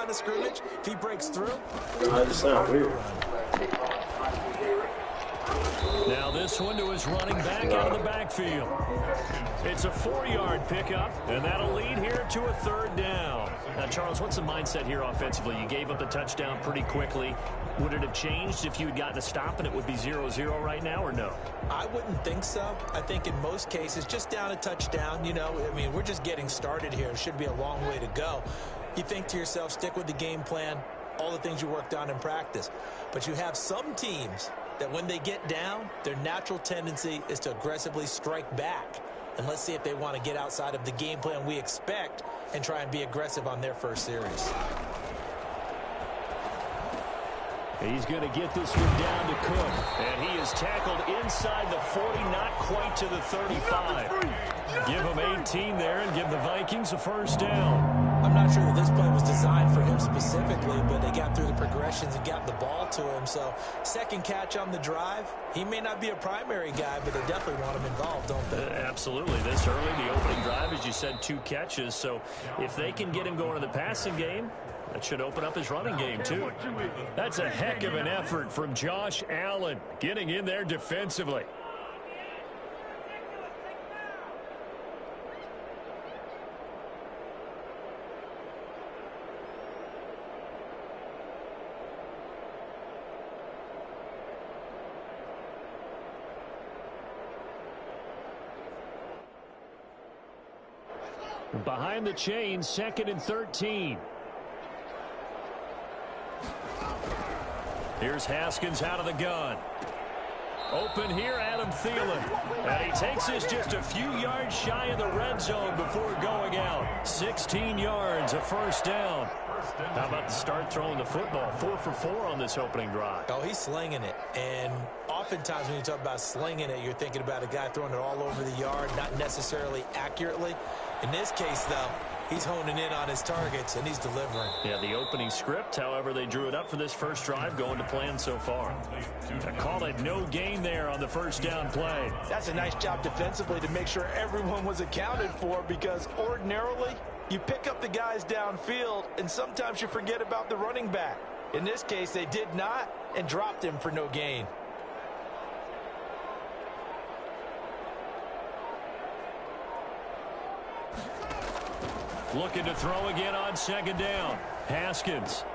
line of scrimmage. If he breaks through, That sounds weird. Now this one to his running back out of the backfield. It's a 4-yard pickup, and that'll lead here to a 3rd down. Now, Charles, what's the mindset here offensively? You gave up the touchdown pretty quickly. Would it have changed if you had gotten a stop and it would be 0-0 right now, or no? I wouldn't think so. I think in most cases, just down a touchdown, you know, I mean, we're just getting started here. It should be a long way to go. You think to yourself, stick with the game plan, all the things you worked on in practice. But you have some teams that when they get down, their natural tendency is to aggressively strike back. And let's see if they want to get outside of the game plan we expect and try and be aggressive on their first series. He's going to get this one down to Cook. And he is tackled inside the 40, not quite to the 35. Give him 18 there and give the Vikings a 1st down. I'm not sure that this play was designed for him specifically, but they got through the progressions and got the ball to him. So, 2nd catch on the drive. He may not be a primary guy, but they definitely want him involved, don't they? Absolutely. This early, the opening drive, as you said, 2 catches. So, if they can get him going in the passing game, that should open up his running game, too. That's a heck of an effort from Josh Allen, getting in there defensively. Behind the chains, 2nd and 13. Here's Haskins out of the gun. Open here, Adam Thielen. And he takes this just a few yards shy of the red zone before going out. 16 yards, a 1st down. How about the start throwing the football? 4 for 4 on this opening drive. Oh, he's slinging it. And oftentimes when you talk about slinging it, you're thinking about a guy throwing it all over the yard, not necessarily accurately. In this case, though, he's honing in on his targets, and he's delivering. Yeah, the opening script, however, they drew it up for this first drive, going to plan so far. I call it no gain there on the 1st down play. That's a nice job defensively to make sure everyone was accounted for, because ordinarily you pick up the guys downfield, and sometimes you forget about the running back. In this case, they did not and dropped him for no gain. Looking to throw again on 2nd down. Haskins.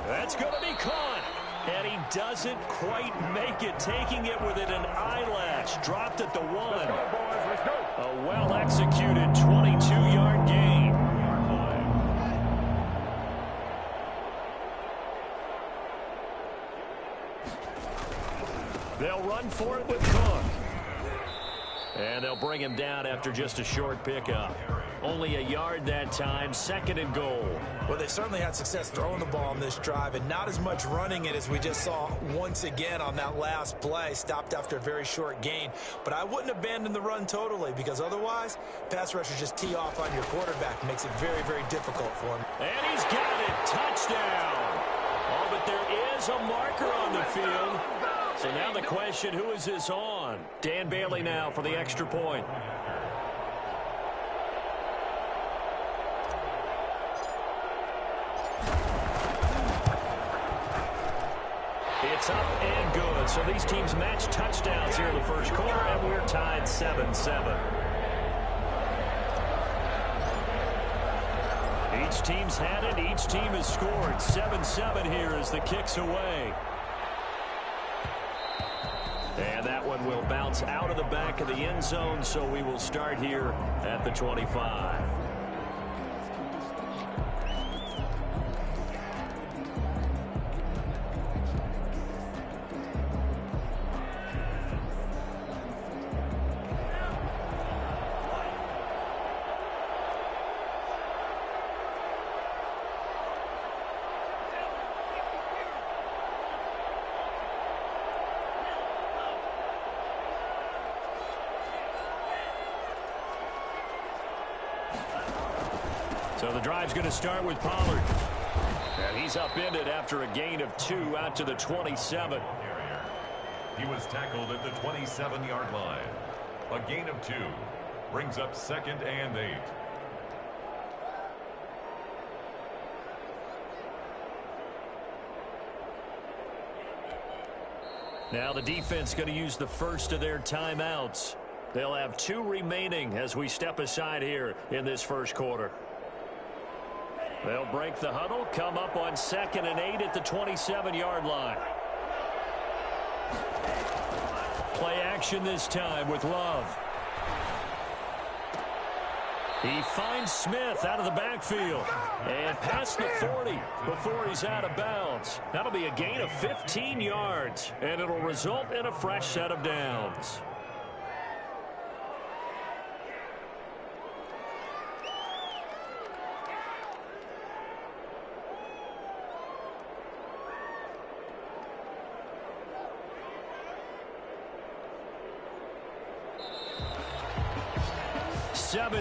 That's going to be caught. And he doesn't quite make it, taking it within an eyelash. Dropped at the 1. A well-executed 22-yard gain. They'll run for it with Cook. And they'll bring him down after just a short pickup. Only a yard that time, 2nd and goal. Well, they certainly had success throwing the ball on this drive, and not as much running it as we just saw once again on that last play. Stopped after a very short gain. But I wouldn't abandon the run totally, because otherwise, pass rushers just tee off on your quarterback. Makes it very, very difficult for him. And he's got it. Touchdown. Oh, but there is a marker on the field. So now the question, who is this on? Dan Bailey now for the extra point. It's up and good. So these teams match touchdowns here in the first quarter, and we're tied 7-7. Each team's had it. Each team has scored. 7-7 here as the kick's away. And that one will bounce out of the back of the end zone, so we will start here at the 25. So the drive's going to start with Pollard. And he's upended after a gain of 2 out to the 27. He was tackled at the 27-yard line. A gain of 2 brings up 2nd and 8. Now the defense going to use the first of their timeouts. They'll have 2 remaining as we step aside here in this first quarter. They'll break the huddle, come up on 2nd and 8 at the 27-yard line. Play action this time with Love. He finds Smith out of the backfield and past the 40 before he's out of bounds. That'll be a gain of 15 yards, and it'll result in a fresh set of downs.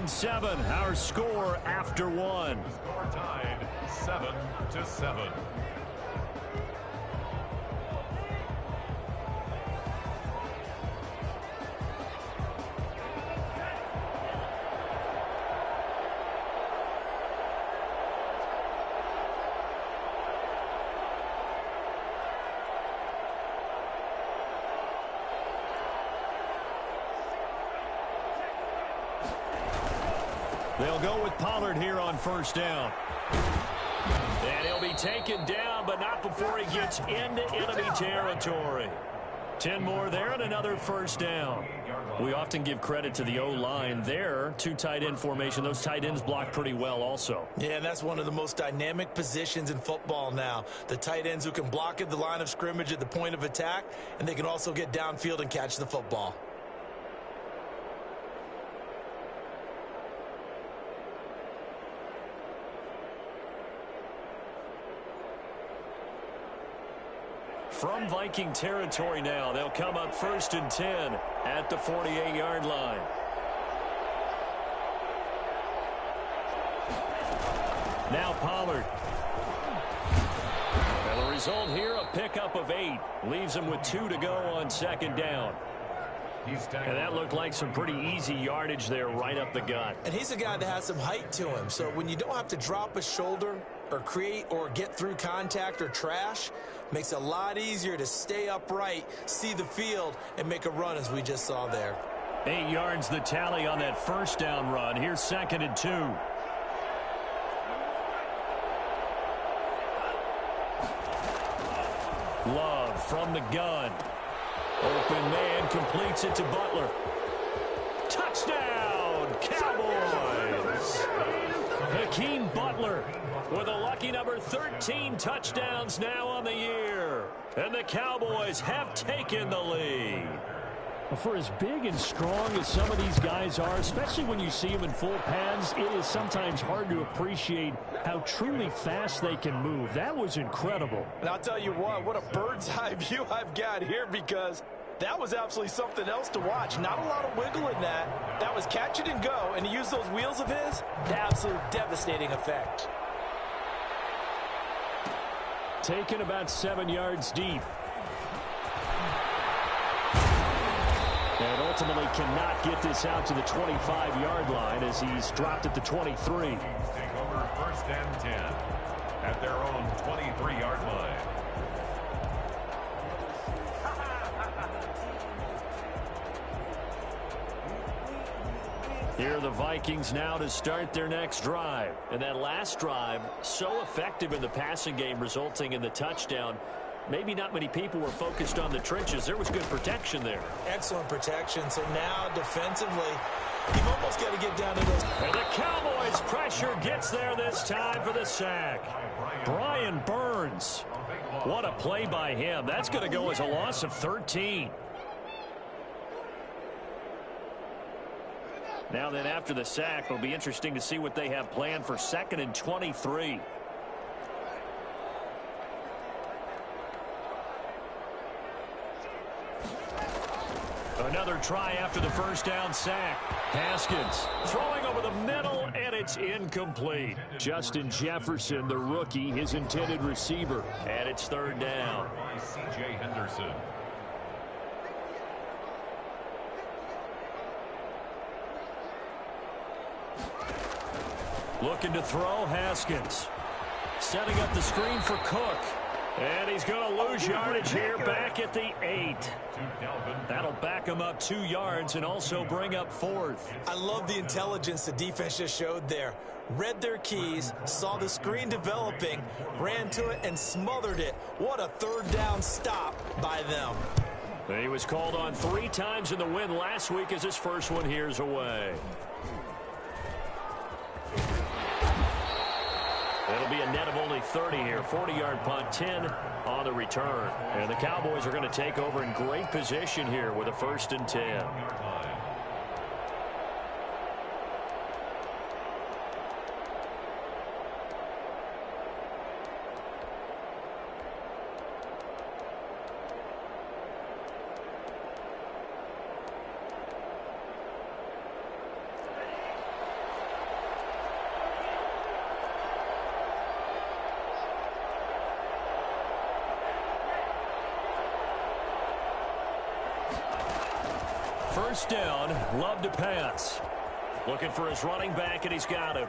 Seven, our score after 1. Score tied 7-7. They'll go with Pollard here on first down. And he'll be taken down, but not before he gets into enemy territory. 10 more there and another first down. We often give credit to the O-line there. 2 tight end formation. Those tight ends block pretty well also. Yeah, and that's one of the most dynamic positions in football now. The tight ends who can block at the line of scrimmage at the point of attack, and they can also get downfield and catch the football. From Viking territory now, they'll come up 1st and 10 at the 48-yard line. Now Pollard. And the result here, a pickup of 8. Leaves him with 2 to go on 2nd down. And that looked like some pretty easy yardage there right up the gut. And he's a guy that has some height to him. So when you don't have to drop a shoulder or create or get through contact or trash, makes it a lot easier to stay upright, see the field, and make a run as we just saw there. 8 yards the tally on that first down run. Here's 2nd and 2. Love from the gun. Open man completes it to Butler. Touchdown, Cowboys! Hakeem Butler with a lucky number 13 touchdowns now on the year. And the Cowboys have taken the lead. For as big and strong as some of these guys are, especially when you see them in full pads, it is sometimes hard to appreciate how truly fast they can move. That was incredible. And I'll tell you what a bird's eye view I've got here, because that was absolutely something else to watch. Not a lot of wiggle in that. That was catch it and go, and to use those wheels of his, the absolute devastating effect. Taken about 7 yards deep. And ultimately cannot get this out to the 25-yard line as he's dropped at the 23. Take over 1st and 10 at their own 23-yard line. Here are the Vikings now to start their next drive. And that last drive, so effective in the passing game, resulting in the touchdown. Maybe not many people were focused on the trenches. There was good protection there. Excellent protection. So now defensively, you've almost got to get down to those. And the Cowboys' pressure gets there this time for the sack. Brian Burns. What a play by him. That's going to go as a loss of 13. Now then, after the sack, it'll be interesting to see what they have planned for 2nd and 23. Another try after the first down sack. Haskins throwing over the middle, and it's incomplete. Justin Jefferson, the rookie, his intended receiver. And it's 3rd down. C.J. Henderson. Looking to throw, Haskins. Setting up the screen for Cook. And he's going to lose yardage here back at the 8. That'll back him up 2 yards and also bring up 4th. I love the intelligence the defense just showed there. Read their keys, saw the screen developing, ran to it, and smothered it. What a third down stop by them. He was called on 3 times in the win last week as his first one here's away. It'll be a net of only 30 here. 40-yard punt, 10 on the return. And the Cowboys are going to take over in great position here with a 1st and 10. First down, Love to pass. Looking for his running back, and he's got him.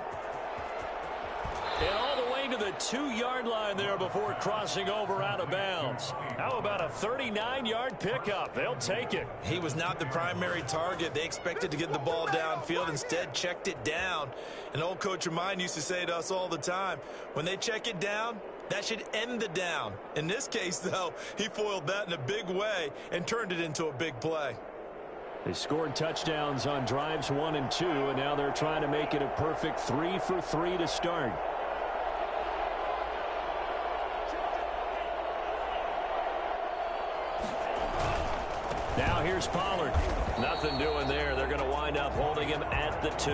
And all the way to the 2-yard line there before crossing over out of bounds. How about a 39-yard pickup? They'll take it. He was not the primary target. They expected to get the ball downfield. Instead, checked it down. And old Coach of mine used to say to us all the time, when they check it down, that should end the down. In this case, though, he foiled that in a big way and turned it into a big play. They scored touchdowns on drives 1 and 2, and now they're trying to make it a perfect 3 for 3 to start. Now here's Pollard. Nothing doing there. They're going to wind up holding him at the 2.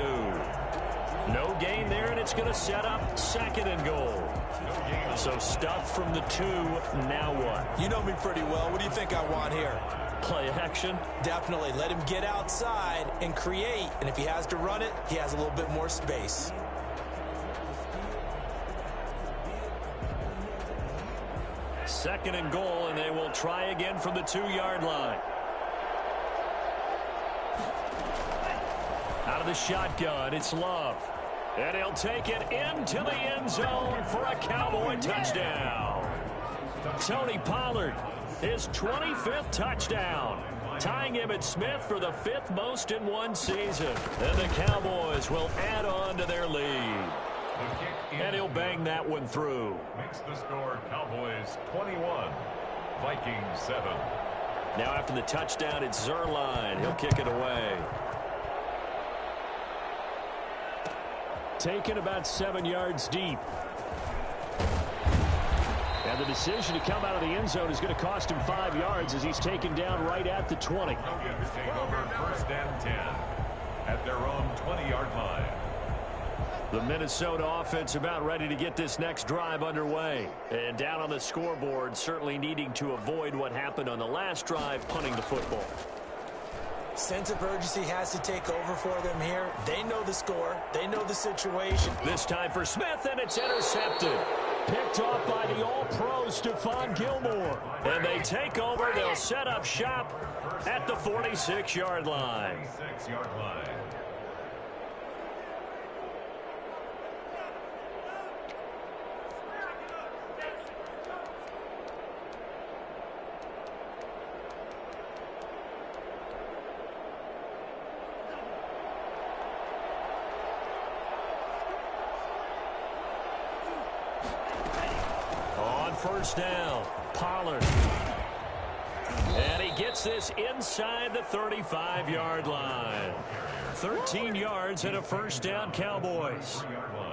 No gain there, and it's going to set up 2nd and goal. So stuff from the 2. Now what? You know me pretty well. What do you think I want here? Play action? Definitely. Let him get outside and create. And if he has to run it, he has a little bit more space. Second and goal, and they will try again from the 2-yard line. Out of the shotgun, it's Love. And he'll take it into the end zone for a Cowboy touchdown. Tony Pollard, his 25th touchdown, tying Emmitt Smith for the 5th most in one season. And the Cowboys will add on to their lead. And he'll bang that one through. Makes the score Cowboys 21, Vikings 7. Now after the touchdown, it's Zerline. He'll kick it away. Taken about 7 yards deep. And the decision to come out of the end zone is going to cost him 5 yards as he's taken down right at the 20. Take over 1st and 10 at their own 20-yard line. The Minnesota offense about ready to get this next drive underway. And down on the scoreboard, certainly needing to avoid what happened on the last drive, punting the football. Sense of urgency has to take over for them here. They know the score. They know the situation. This time for Smith, and it's intercepted. Picked off by the All-Pro Stephon Gilmore. And they take over. They'll set up shop at the 46-yard line. 46-yard line. First down, Pollard. And he gets this inside the 35-yard line. 13 yards and a first down, Cowboys.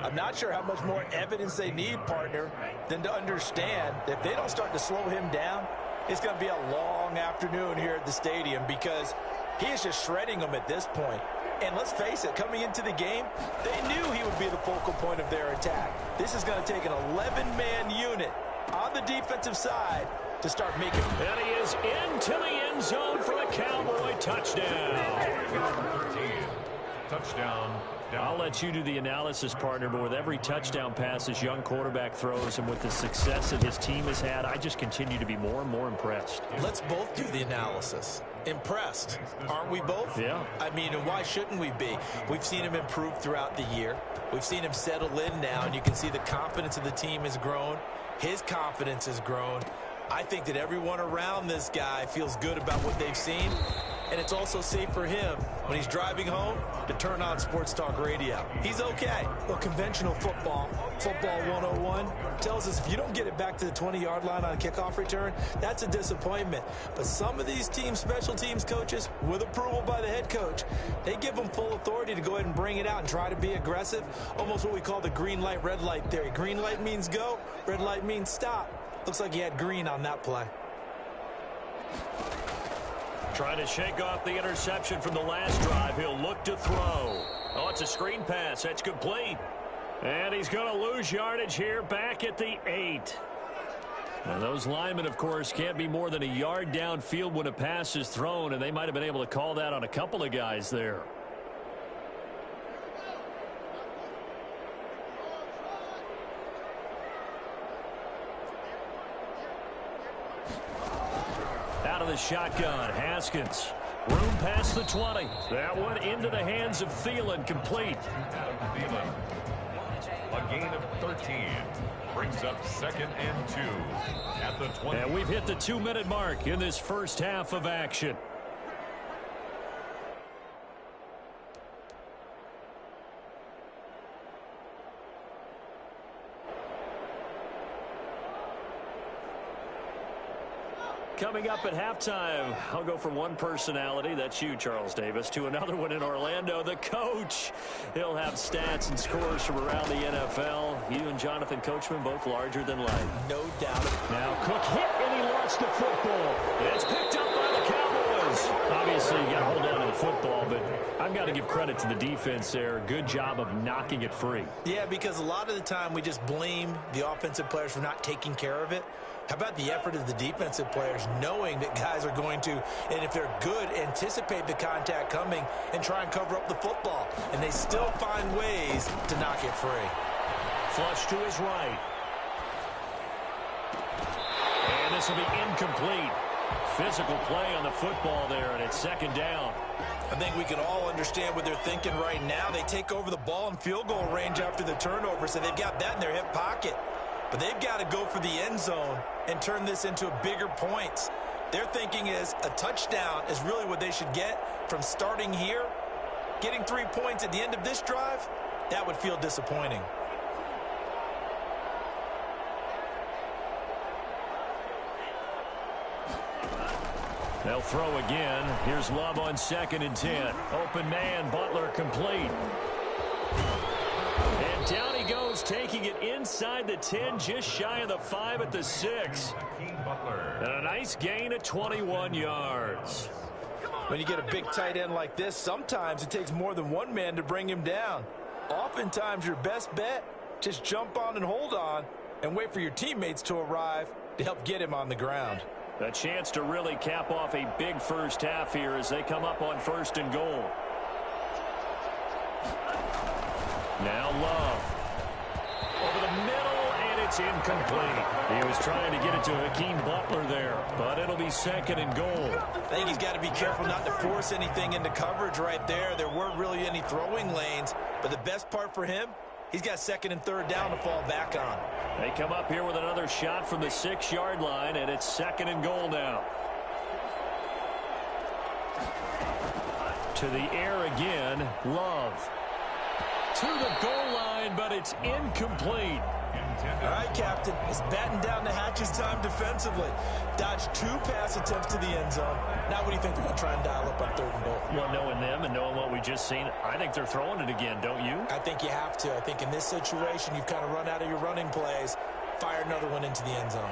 I'm not sure how much more evidence they need, partner, than to understand that if they don't start to slow him down, it's going to be a long afternoon here at the stadium because he is just shredding them at this point. And let's face it, coming into the game, they knew he would be the focal point of their attack. This is going to take an 11-man unit on the defensive side to start making. And he is into the end zone for a Cowboy touchdown. 13. Touchdown. I'll let you do the analysis, partner, but with every touchdown pass this young quarterback throws and with the success that his team has had, I just continue to be more and more impressed. Let's both do the analysis. Impressed. Aren't we both? Yeah. I mean, and why shouldn't we be? We've seen him improve throughout the year. We've seen him settle in now, and you can see the confidence of the team has grown. His confidence has grown. I think that everyone around this guy feels good about what they've seen, and it's also safe for him when he's driving home to turn on Sports Talk Radio. He's okay. Well, conventional football 101, tells us if you don't get it back to the 20-yard line on a kickoff return, that's a disappointment. But some of these teams, special teams coaches, with approval by the head coach, they give them full authority to go ahead and bring it out and try to be aggressive, almost what we call the green light, red light theory. Green light means go, red light means stop. Looks like he had green on that play. Trying to shake off the interception from the last drive. He'll look to throw. Oh, it's a screen pass. That's complete. And he's going to lose yardage here back at the 8. Now, those linemen, of course, can't be more than a yard downfield when a pass is thrown, and they might have been able to call that on a couple of guys there. Out of the shotgun, Haskins. Room past the 20. That one into the hands of Thielen, complete. Thielen. A gain of 13. Brings up 2nd and 2 at the 20. And we've hit the 2-minute mark in this first half of action. Coming up at halftime, I'll go from one personality, that's you, Charles Davis, to another one in Orlando, the coach. He'll have stats and scores from around the NFL. You and Jonathan Coachman, both larger than life. No doubt. Now Cook hit, and he lost the football. It's picked up by the Cowboys. Obviously, you got to hold on to the football, but I've got to give credit to the defense there. Good job of knocking it free. Yeah, because a lot of the time we just blame the offensive players for not taking care of it. How about the effort of the defensive players knowing that guys are going to, and if they're good, anticipate the contact coming and try and cover up the football. And they still find ways to knock it free. Flush to his right. And this will be incomplete. Physical play on the football there, and it's 2nd down. I think we can all understand what they're thinking right now. They take over the ball in field goal range after the turnover, so they've got that in their hip pocket. But they've got to go for the end zone and turn this into a bigger points. Their thinking is a touchdown is really what they should get from starting here. Getting 3 points at the end of this drive, that would feel disappointing. They'll throw again. Here's Love on 2nd and 10. Open man, Butler complete. And down he goes, taking it inside the 10, just shy of the 5 at the 6. And a nice gain of 21 yards. When you get a big tight end like this, sometimes it takes more than one man to bring him down. Oftentimes your best bet, just jump on and hold on and wait for your teammates to arrive to help get him on the ground. A chance to really cap off a big first half here as they come up on 1st and goal. Now Love. Over the middle, and it's incomplete. He was trying to get it to Hakeem Butler there, but it'll be 2nd and goal. I think he's got to be careful not to force anything into coverage right there. There weren't really any throwing lanes, but the best part for him, he's got 2nd and 3rd down to fall back on. They come up here with another shot from the 6-yard line, and it's 2nd and goal now. To the air again, Love. To the goal line, but it's incomplete. All right, Captain, it's batting down the hatches time defensively. Dodged 2 pass attempts to the end zone. Now what do you think they're going to try and dial up on 3rd and goal? Well, knowing them and knowing what we just seen, I think they're throwing it again, don't you? I think you have to. I think in this situation, you've kind of run out of your running plays. Fire another one into the end zone.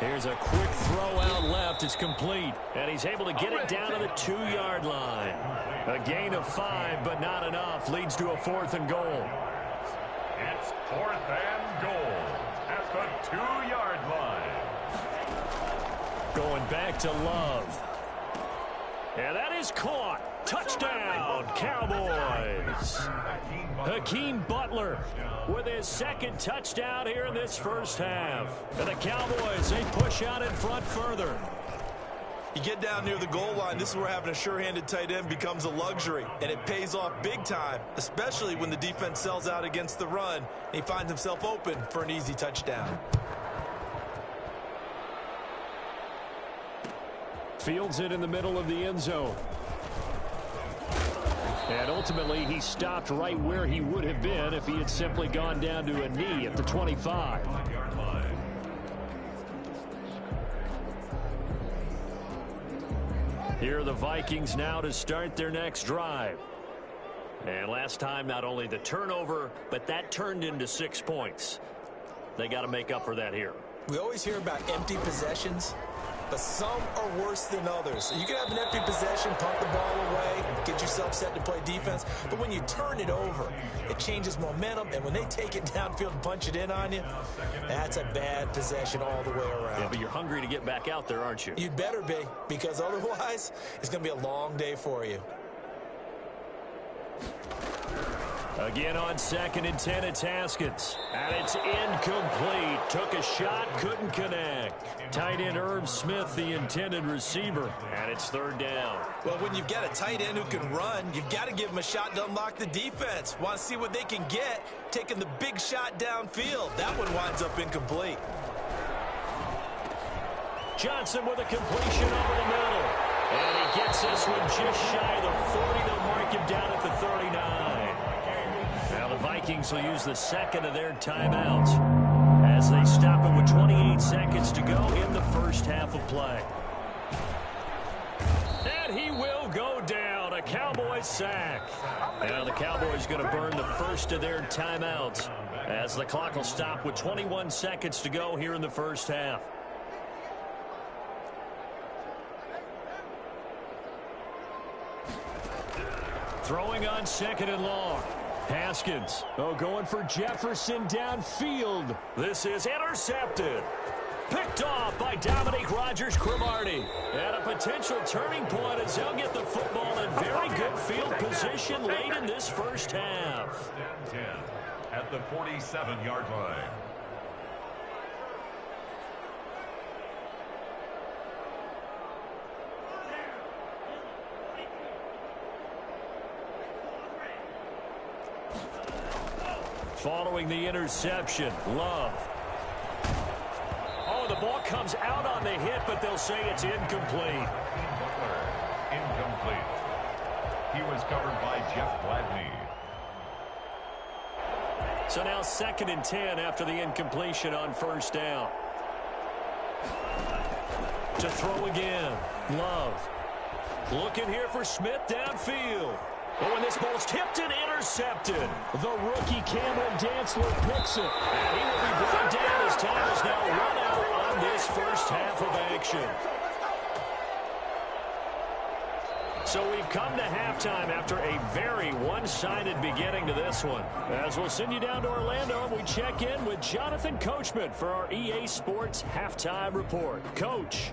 Here's a quick throw out left. It's complete. And he's able to get it down to the 2-yard line. A gain of 5, but not enough. Leads to a 4th and goal. It's 4th and goal at the 2-yard line. Going back to Love. And that is caught. Touchdown, Cowboys. Hakeem Butler with his second touchdown here in this first half. And the Cowboys, they push out in front further. You get down near the goal line, this is where having a sure-handed tight end becomes a luxury, and it pays off big time, especially when the defense sells out against the run, and he finds himself open for an easy touchdown. Fields it in the middle of the end zone. And ultimately, he stopped right where he would have been if he had simply gone down to a knee at the 25. Here are the Vikings now to start their next drive. And last time, not only the turnover, but that turned into 6 points. They got to make up for that here. We always hear about empty possessions, but some are worse than others. You can have an empty possession, punt the ball away, get yourself set to play defense, but when you turn it over, it changes momentum, and when they take it downfield and punch it in on you, that's a bad possession all the way around. Yeah, but you're hungry to get back out there, aren't you? You'd better be, because otherwise, it's going to be a long day for you. Again on 2nd and 10 at Haskins. And it's incomplete. Took a shot, couldn't connect. Tight end Irv Smith, the intended receiver. And it's 3rd down. Well, when you've got a tight end who can run, you've got to give him a shot to unlock the defense. Want to see what they can get, taking the big shot downfield. That one winds up incomplete. Johnson with a completion over the middle. And he gets this one just shy of the 40. They'll mark him down at the 39. Now the Vikings will use the second of their timeouts as they stop it with 28 seconds to go in the first half of play. And he will go down. A Cowboys sack. Now the Cowboys going to burn the first of their timeouts as the clock will stop with 21 seconds to go here in the first half. Throwing on 2nd and long. Haskins, going for Jefferson downfield. This is intercepted. Picked off by Dominique Rodgers-Cromartie. And a potential turning point as they'll get the football in very good field position late in this first half. 10 at the 47-yard line. Following the interception, Love. Oh, the ball comes out on the hit, but they'll say it's incomplete. Incomplete. He was covered by Jeff Gladney. So now 2nd and 10 after the incompletion on 1st down. To throw again, Love. Looking here for Smith downfield. Oh, and this ball's tipped and intercepted. The rookie Cameron Dantzler picks it. And he will be brought down as time is now run out on this first half of action. So we've come to halftime after a very one-sided beginning to this one. As we'll send you down to Orlando, we check in with Jonathan Coachman for our EA Sports Halftime Report. Coach.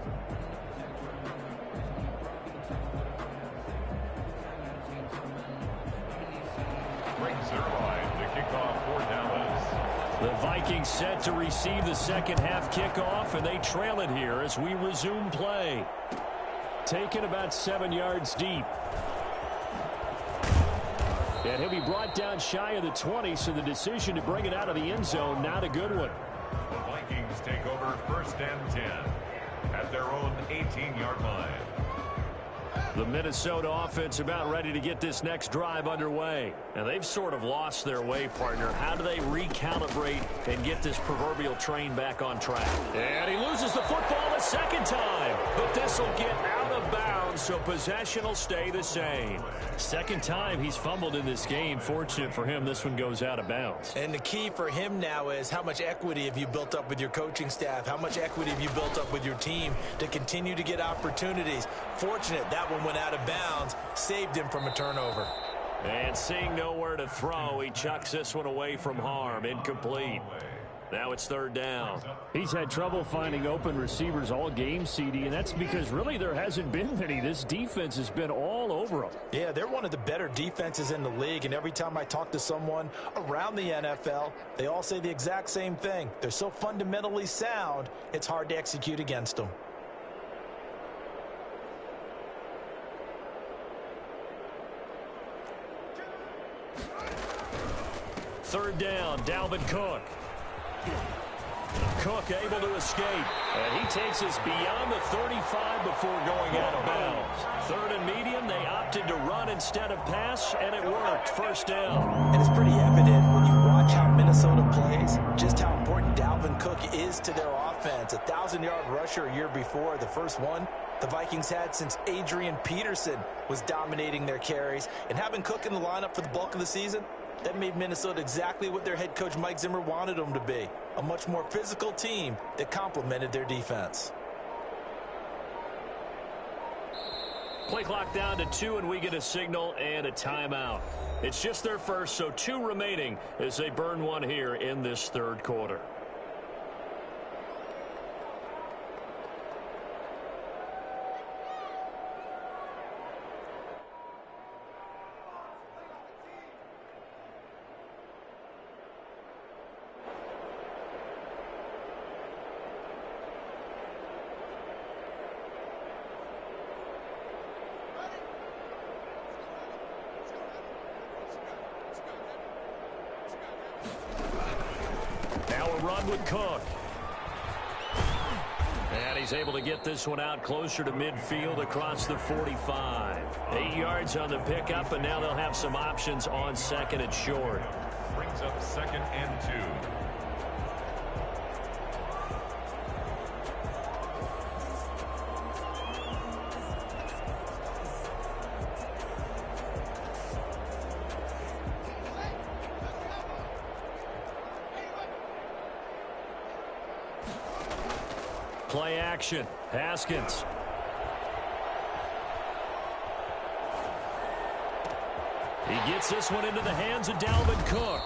The Vikings set to receive the second half kickoff, and they trail it here as we resume play. Taken about 7 yards deep. And he'll be brought down shy of the 20, so the decision to bring it out of the end zone, not a good one. The Vikings take over 1st and 10 at their own 18-yard line. The Minnesota offense about ready to get this next drive underway. And they've sort of lost their way, partner. How do they recalibrate and get this proverbial train back on track? And he loses the football a second time. But this will get out of bounds, so possession will stay the same. Second time he's fumbled in this game. Fortunate for him, this one goes out of bounds. And the key for him now is how much equity have you built up with your coaching staff? How much equity have you built up with your team to continue to get opportunities? Fortunate that one went out of bounds, saved him from a turnover. And seeing nowhere to throw, he chucks this one away from harm. Incomplete. Now it's third down. He's had trouble finding open receivers all game, CD, and that's because really there hasn't been many. This defense has been all over them. Yeah, they're one of the better defenses in the league, and every time I talk to someone around the NFL, they all say the exact same thing. They're so fundamentally sound, it's hard to execute against them. Third down, Dalvin Cook. Cook able to escape. And he takes us beyond the 35 before going out of bounds. Third and medium, they opted to run instead of pass, and it worked. First down. And it's pretty evident when you watch how Minnesota plays, just how important Dalvin Cook is to their offense. 1,000-yard rusher a year before, the first one the Vikings had since Adrian Peterson was dominating their carries. And having Cook in the lineup for the bulk of the season, that made Minnesota exactly what their head coach Mike Zimmer wanted them to be, a much more physical team that complemented their defense. Play clock down to 2, and we get a signal and a timeout. It's just their first, so 2 remaining as they burn one here in this third quarter. Run with Cook. And he's able to get this one out closer to midfield across the 45. 8 yards on the pickup, and now they'll have some options on second and short. Brings up second and 2. Play action. Haskins. He gets this one into the hands of Dalvin Cook.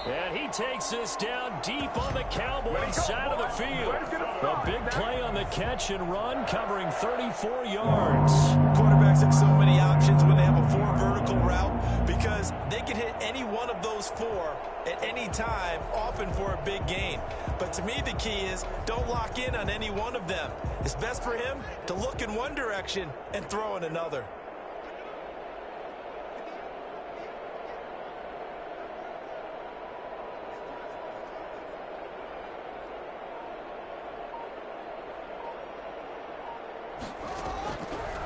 And he takes this down deep on the Cowboys side of the field. A big play on the catch and run, covering 34 yards. Quarterbacks have so many options when they have a 4 vertical route because they can hit any one of those 4 at any time, often for a big gain. But to me, the key is don't lock in on any one of them. It's best for him to look in one direction and throw in another.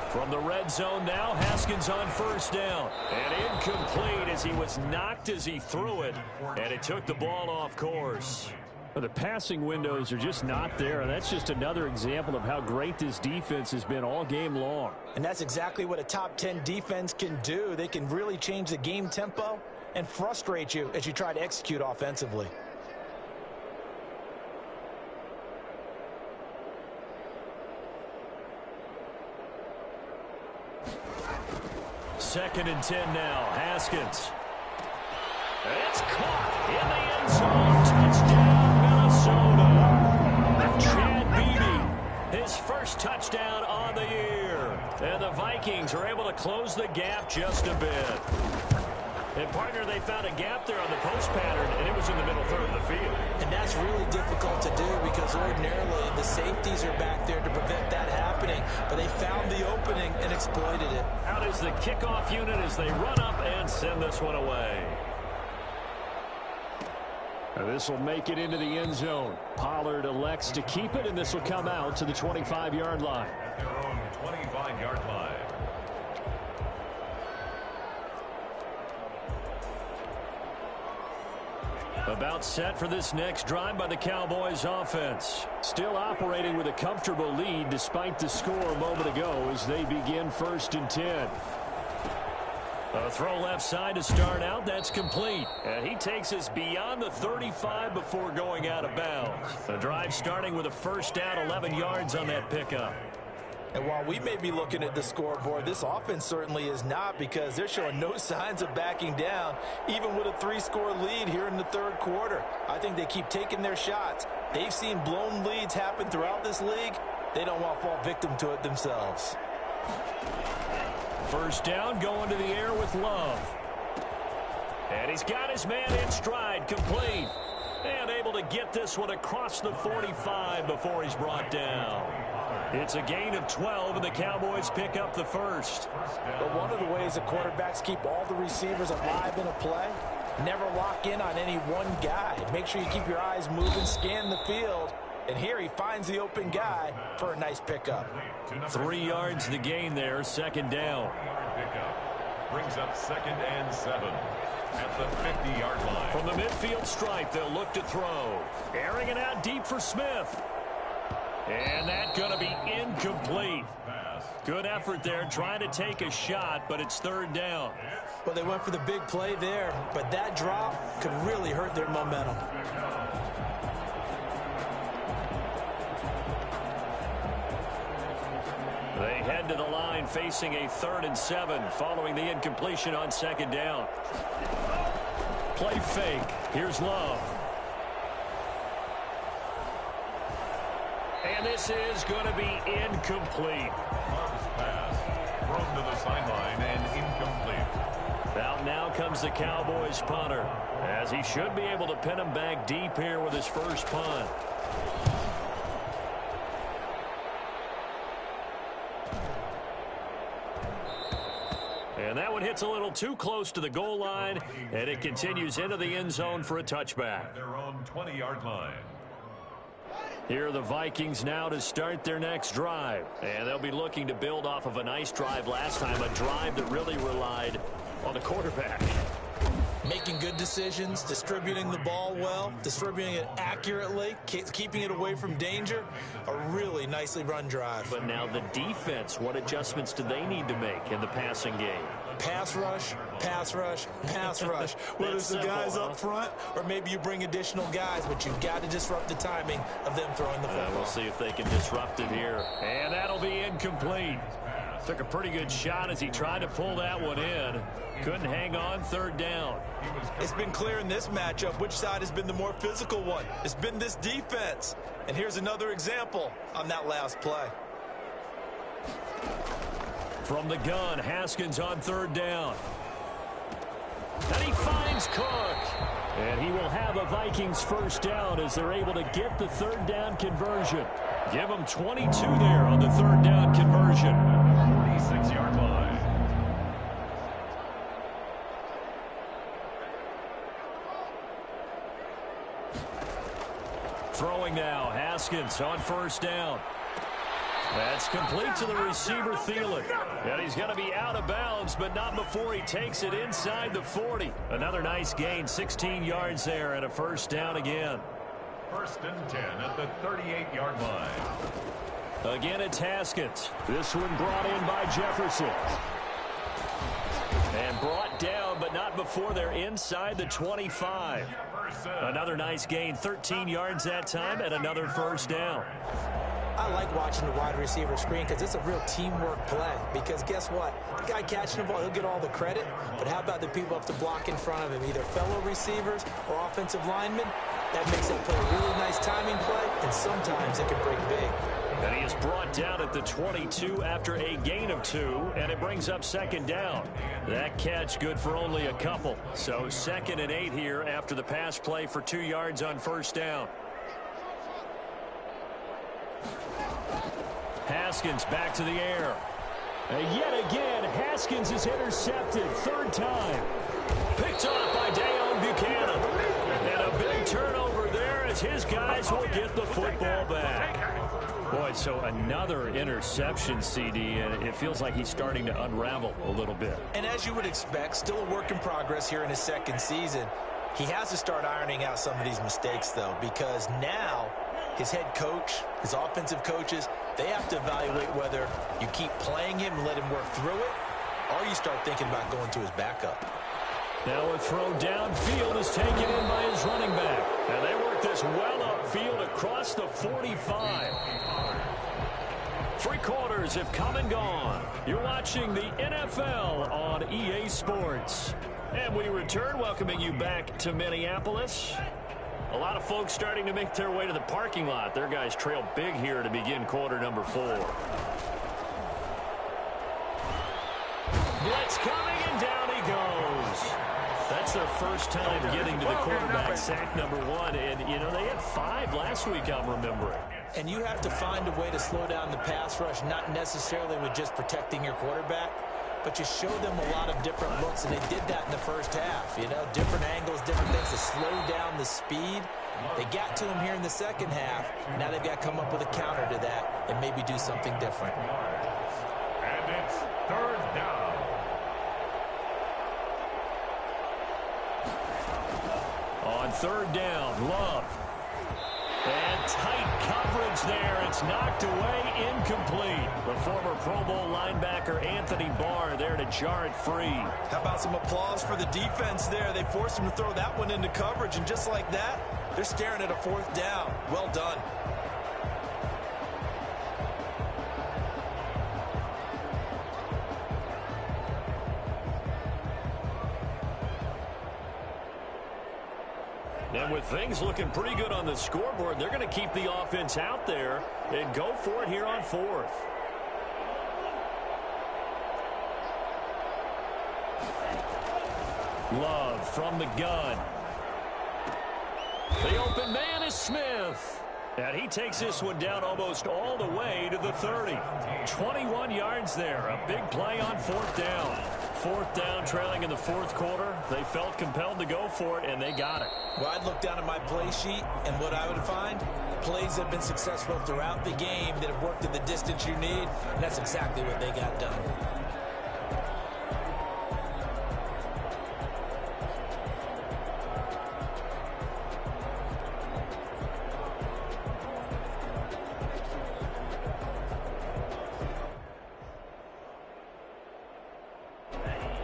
From the red zone now, Haskins on first down. And incomplete as he was knocked as he threw it. And it took the ball off course. Well, the passing windows are just not there, and that's just another example of how great this defense has been all game long. And that's exactly what a top 10 defense can do. They can really change the game tempo and frustrate you as you try to execute offensively. Second and 10 now. Haskins. It's caught in the end zone. Touchdown, Minnesota. Chad Beebe, his first touchdown on the year. And the Vikings are able to close the gap just a bit. And, partner, they found a gap there on the post pattern, and it was in the middle third of the field. And that's really difficult to do because ordinarily the safeties are back there to prevent that happening. But they found the opening and exploited it. Out is the kickoff unit as they run up and send this one away. This will make it into the end zone. Pollard elects to keep it, and this will come out to the 25-yard line. At their own 25-yard line. About set for this next drive by the Cowboys offense. Still operating with a comfortable lead despite the score a moment ago as they begin 1st and 10. A throw left side to start out. That's complete. And he takes us beyond the 35 before going out of bounds. The drive starting with a first down, 11 yards on that pickup. And while we may be looking at the scoreboard, this offense certainly is not, because they're showing no signs of backing down, even with a 3-score lead here in the third quarter. I think they keep taking their shots. They've seen blown leads happen throughout this league. They don't want to fall victim to it themselves. First down, going to the air with Love. And he's got his man in stride, complete. And able to get this one across the 45 before he's brought down. It's a gain of 12, and the Cowboys pick up the first. But one of the ways the quarterbacks keep all the receivers alive in a play, never lock in on any one guy. Make sure you keep your eyes moving, scan the field. And here he finds the open guy for a nice pickup. 3 yards the gain there, second down. Brings up 2nd and 7 at the 50-yard line. From the midfield stripe, they'll look to throw. Airing it out deep for Smith. And that's going to be incomplete. Good effort there, trying to take a shot, but it's third down. Well, they went for the big play there, but that drop could really hurt their momentum. They head to the line facing a 3rd and 7 following the incompletion on second down. Play fake. Here's Love. And this is going to be incomplete. Love's pass thrown to the sideline and incomplete. Out now comes the Cowboys punter, as he should be able to pin him back deep here with his first punt. And that one hits a little too close to the goal line, and it continues into the end zone for a touchback. Their own 20-yard line. Here are the Vikings now to start their next drive. And they'll be looking to build off of a nice drive last time, a drive that really relied on the quarterback. Making good decisions, distributing the ball well, distributing it accurately, keeping it away from danger. A really nicely run drive. But now the defense, what adjustments do they need to make in the passing game? Pass rush, pass rush, pass rush. Whether it's the guys up front or maybe you bring additional guys, but you've got to disrupt the timing of them throwing the football. We'll see if they can disrupt it here. And that'll be incomplete. Took a pretty good shot as he tried to pull that one in. Couldn't hang on, third down. It's been clear in this matchup which side has been the more physical one. It's been this defense. And here's another example on that last play. From the gun, Haskins on third down. And he finds Cook. And he will have a Vikings first down as they're able to get the third down conversion. Give them 22 there on the third down conversion. 46-yard line. Throwing now, Haskins on first down. That's complete to the receiver, Thielen. And he's going to be out of bounds, but not before he takes it inside the 40. Another nice gain, 16 yards there, and a first down again. 1st and 10 at the 38-yard line. Again, it's Haskins. This one brought in by Jefferson. And brought down, but not before they're inside the 25. Another nice gain, 13 yards that time, and another first down. I like watching the wide receiver screen because it's a real teamwork play. Because guess what? The guy catching the ball, he'll get all the credit. But how about the people up to block in front of him, either fellow receivers or offensive linemen? That makes that play a really nice timing play, and sometimes it can break big. And he is brought down at the 22 after a gain of 2, and it brings up second down. That catch good for only a couple. So 2nd and 8 here after the pass play for 2 yards on first down. Haskins back to the air. And yet again, Haskins is intercepted. Third time. Picked off by Deion Buchanan. And a big turnover there as his guys will get the football back. Boy, so another interception, CD, and it feels like he's starting to unravel a little bit. And as you would expect, still a work in progress here in his second season. He has to start ironing out some of these mistakes, though, because now his head coach, his offensive coaches, they have to evaluate whether you keep playing him and let him work through it, or you start thinking about going to his backup. Now a throw downfield is taken in by his running back. And they work this well upfield across the 45. Three quarters have come and gone. You're watching the NFL on EA Sports. And we return, welcoming you back to Minneapolis. A lot of folks starting to make their way to the parking lot. Their guys trail big here to begin quarter number 4. Blitz coming, and down he goes. That's their first time getting to the quarterback, sack number 1. And, you know, they had 5 last week, I'm remembering. And you have to find a way to slow down the pass rush, not necessarily with just protecting your quarterback, but you show them a lot of different looks, and they did that in the first half. You know, different angles, different things to slow down the speed. They got to him here in the second half. Now they've got to come up with a counter to that and maybe do something different. And it's third down. On third down, Love. And tight coverage there. It's knocked away, incomplete. The former Pro Bowl linebacker Anthony Barr there to jar it free. How about some applause for the defense there? They forced him to throw that one into coverage, and just like that, they're staring at a fourth down. Well done. And with things looking pretty good on the scoreboard, they're going to keep the offense out there and go for it here on 4th. Love from the gun. The open man is Smith. And he takes this one down almost all the way to the 30. 21 yards there. A big play on 4th down. 4th down, trailing in the 4th quarter. They felt compelled to go for it, and they got it. Well, I'd look down at my play sheet, and what I would find, plays that have been successful throughout the game that have worked in the distance you need, and that's exactly what they got done.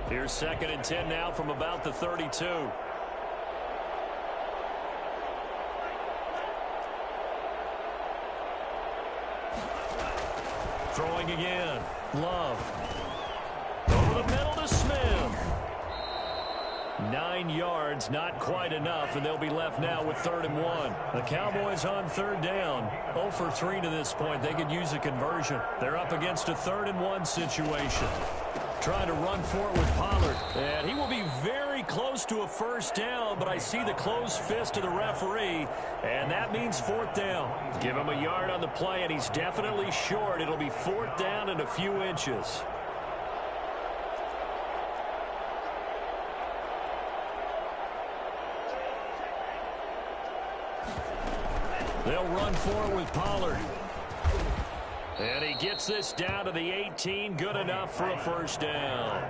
Here's 2nd and 10 now from about the 32. Throwing again. Love. Over the middle to Smith. 9 yards, not quite enough, and they'll be left now with 3rd and 1. The Cowboys on 3rd down. 0 for 3 to this point. They could use a conversion. They're up against a 3rd and 1 situation. Trying to run for it with Pollard. And he will be very close to a first down, but I see the closed fist of the referee, and that means 4th down. Give him a yard on the play, and he's definitely short. It'll be 4th down and a few inches. They'll run for it with Pollard. And he gets this down to the 18, good enough for a first down.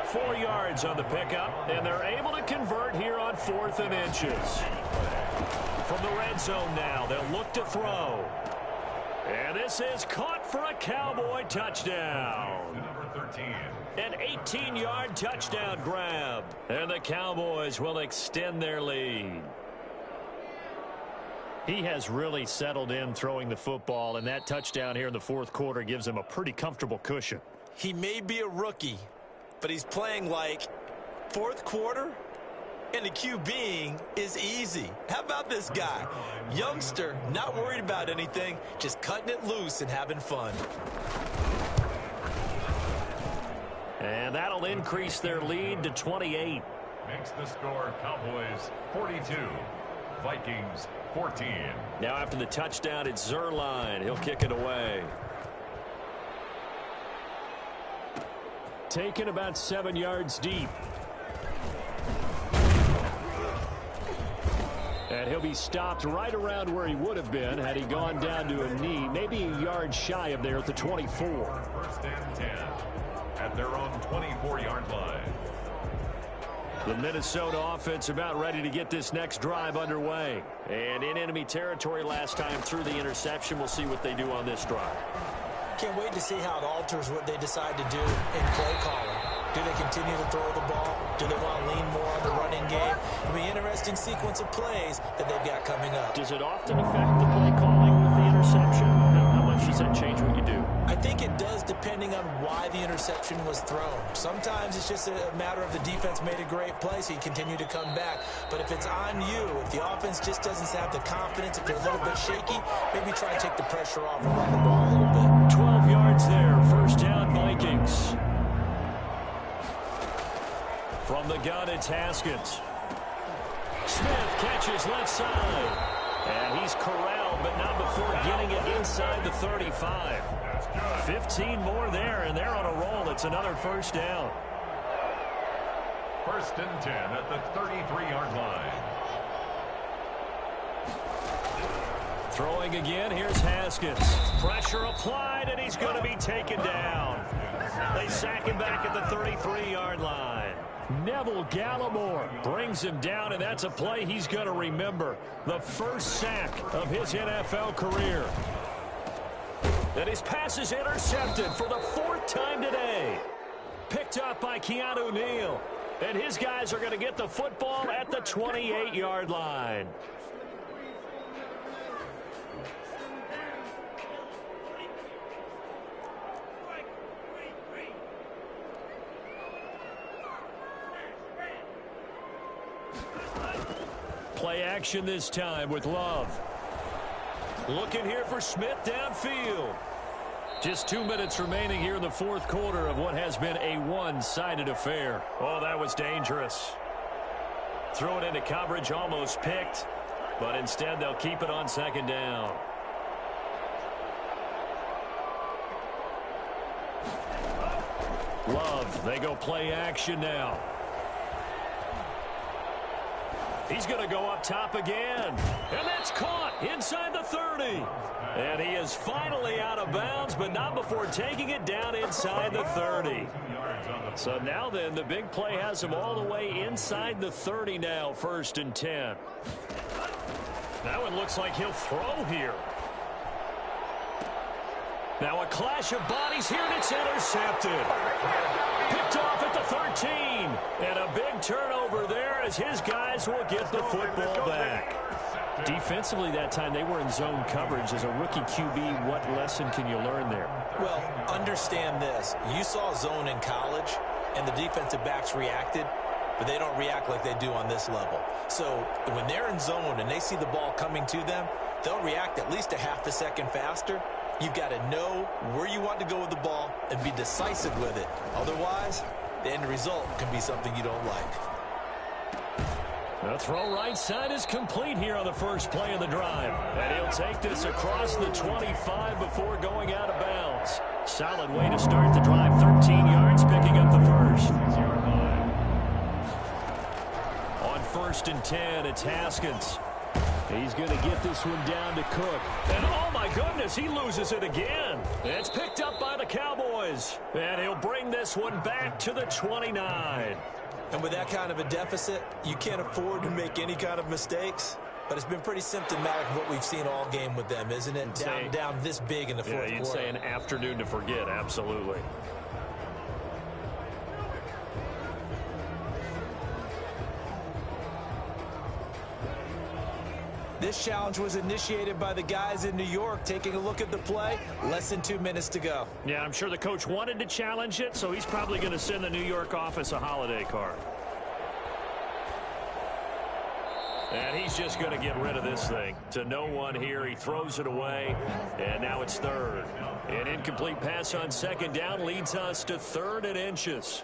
4 yards on the pickup, and they're able to convert here on 4th and inches. From the red zone now, they'll look to throw. And this is caught for a Cowboy touchdown. Number 13. An 18-yard touchdown grab. And the Cowboys will extend their lead. He has really settled in throwing the football, and that touchdown here in the 4th quarter gives him a pretty comfortable cushion. He may be a rookie, but he's playing like 4th quarter, and the QBing is easy. How about this guy? Youngster, not worried about anything, just cutting it loose and having fun. And that'll increase their lead to 28. Makes the score Cowboys 42, Vikings 14. Now after the touchdown, it's Zerline. He'll kick it away. Taken about 7 yards deep. And he'll be stopped right around where he would have been had he gone down to a knee, maybe a yard shy of there at the 24. 1st and 10 at their own 24-yard line. The Minnesota offense about ready to get this next drive underway. And in enemy territory last time through the interception. We'll see what they do on this drive. Can't wait to see how it alters what they decide to do in play calling. Do they continue to throw the ball? Do they want to lean more on the running game? It'll be an interesting sequence of plays that they've got coming up. Does it often affect the play calling with the interception? How much approach? Does that change what you do? I think it does, depending on why the interception was thrown. Sometimes it's just a matter of the defense made a great play, so you continue to come back. But if it's on you, if the offense just doesn't have the confidence, if they're a little bit shaky, maybe try and take the pressure off and run the ball a little bit. 12 yards there. First down, Vikings. From the gun, it's Haskins. Smith catches left side. And he's corralled, but not before getting it inside the 35. 15 more there, and they're on a roll. It's another first down. First and 10 at the 33-yard line. Throwing again, here's Haskins. Pressure applied, and he's going to be taken down. They sack him back at the 33-yard line. Neville Gallimore brings him down, and that's a play he's going to remember. The first sack of his NFL career. And his pass is intercepted for the 4th time today. Picked up by Keanu Neal. And his guys are going to get the football at the 28-yard line. Play action this time with Love. Looking here for Smith downfield. Just 2 minutes remaining here in the 4th quarter of what has been a one-sided affair. Oh, that was dangerous. Throw it into coverage, almost picked. But instead, they'll keep it on 2nd down. Love, they go play action now. He's going to go up top again. And that's caught inside the 30. And he is finally out of bounds, but not before taking it down inside the 30. So now then, the big play has him all the way inside the 30 now, 1st and 10. Now it looks like he'll throw here. Now a clash of bodies here, and it's intercepted. Picked off at the 13. And a big turnover there as his guys will get the football back. Defensively that time, they were in zone coverage. As a rookie QB, what lesson can you learn there? Well, understand this. You saw zone in college, and the defensive backs reacted, but they don't react like they do on this level. So when they're in zone and they see the ball coming to them, they'll react at least a half a second faster. You've got to know where you want to go with the ball and be decisive with it. Otherwise, the end result can be something you don't like. The throw right side is complete here on the first play of the drive. And he'll take this across the 25 before going out of bounds. Solid way to start the drive. 13 yards, picking up the first. On 1st and 10, it's Haskins. He's going to get this one down to Cook. And oh my goodness, he loses it again. It's picked up by the Cowboys. And he'll bring this one back to the 29. And with that kind of a deficit, you can't afford to make any kind of mistakes. But it's been pretty symptomatic of what we've seen all game with them, isn't it? Down this big in the 4th quarter. Yeah, you'd say an afternoon to forget, absolutely. This challenge was initiated by the guys in New York. Taking a look at the play, less than 2 minutes to go. Yeah, I'm sure the coach wanted to challenge it, so he's probably going to send the New York office a holiday card. And he's just going to get rid of this thing. To no one here, he throws it away, and now it's 3rd. An incomplete pass on 2nd down leads us to 3rd and inches.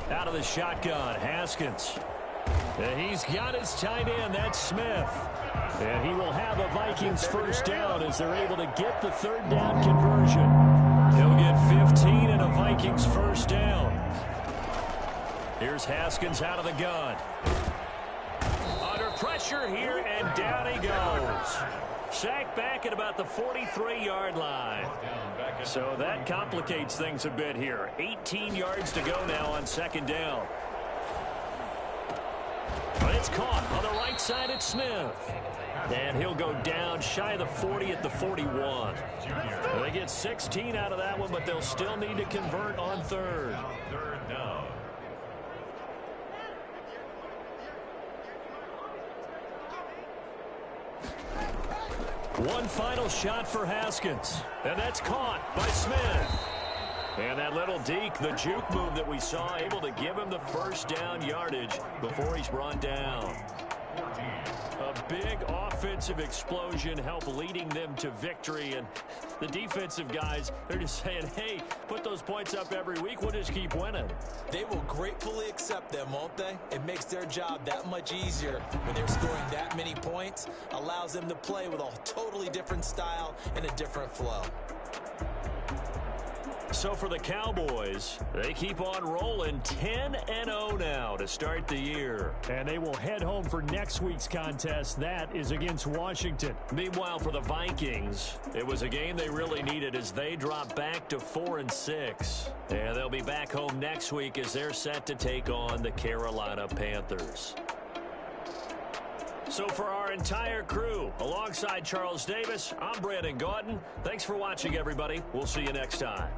Out of the shotgun, Haskins. And he's got his tight end, that's Smith. And he will have a Vikings first down as they're able to get the 3rd down conversion. He'll get 15 and a Vikings first down. Here's Haskins out of the gun. Under pressure here, and down he goes. Sacked back at about the 43-yard line. So that complicates things a bit here. 18 yards to go now on 2nd down. But it's caught on the right side at Smith. And he'll go down shy of the 40 at the 41. They get 16 out of that one, but they'll still need to convert on 3rd. 3rd down. One final shot for Haskins, and that's caught by Smith. And that little deke, the juke move that we saw, able to give him the first down yardage before he's brought down. A big offensive explosion helped leading them to victory. And the defensive guys, they're just saying, hey, put those points up every week. We'll just keep winning. They will gratefully accept them, won't they? It makes their job that much easier when they're scoring that many points. Allows them to play with a totally different style and a different flow. So for the Cowboys, they keep on rolling 10-0 now to start the year. And they will head home for next week's contest. That is against Washington. Meanwhile, for the Vikings, it was a game they really needed as they drop back to 4-6. And they'll be back home next week as they're set to take on the Carolina Panthers. So for our entire crew, alongside Charles Davis, I'm Brandon Gaudin. Thanks for watching, everybody. We'll see you next time.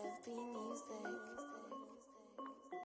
of being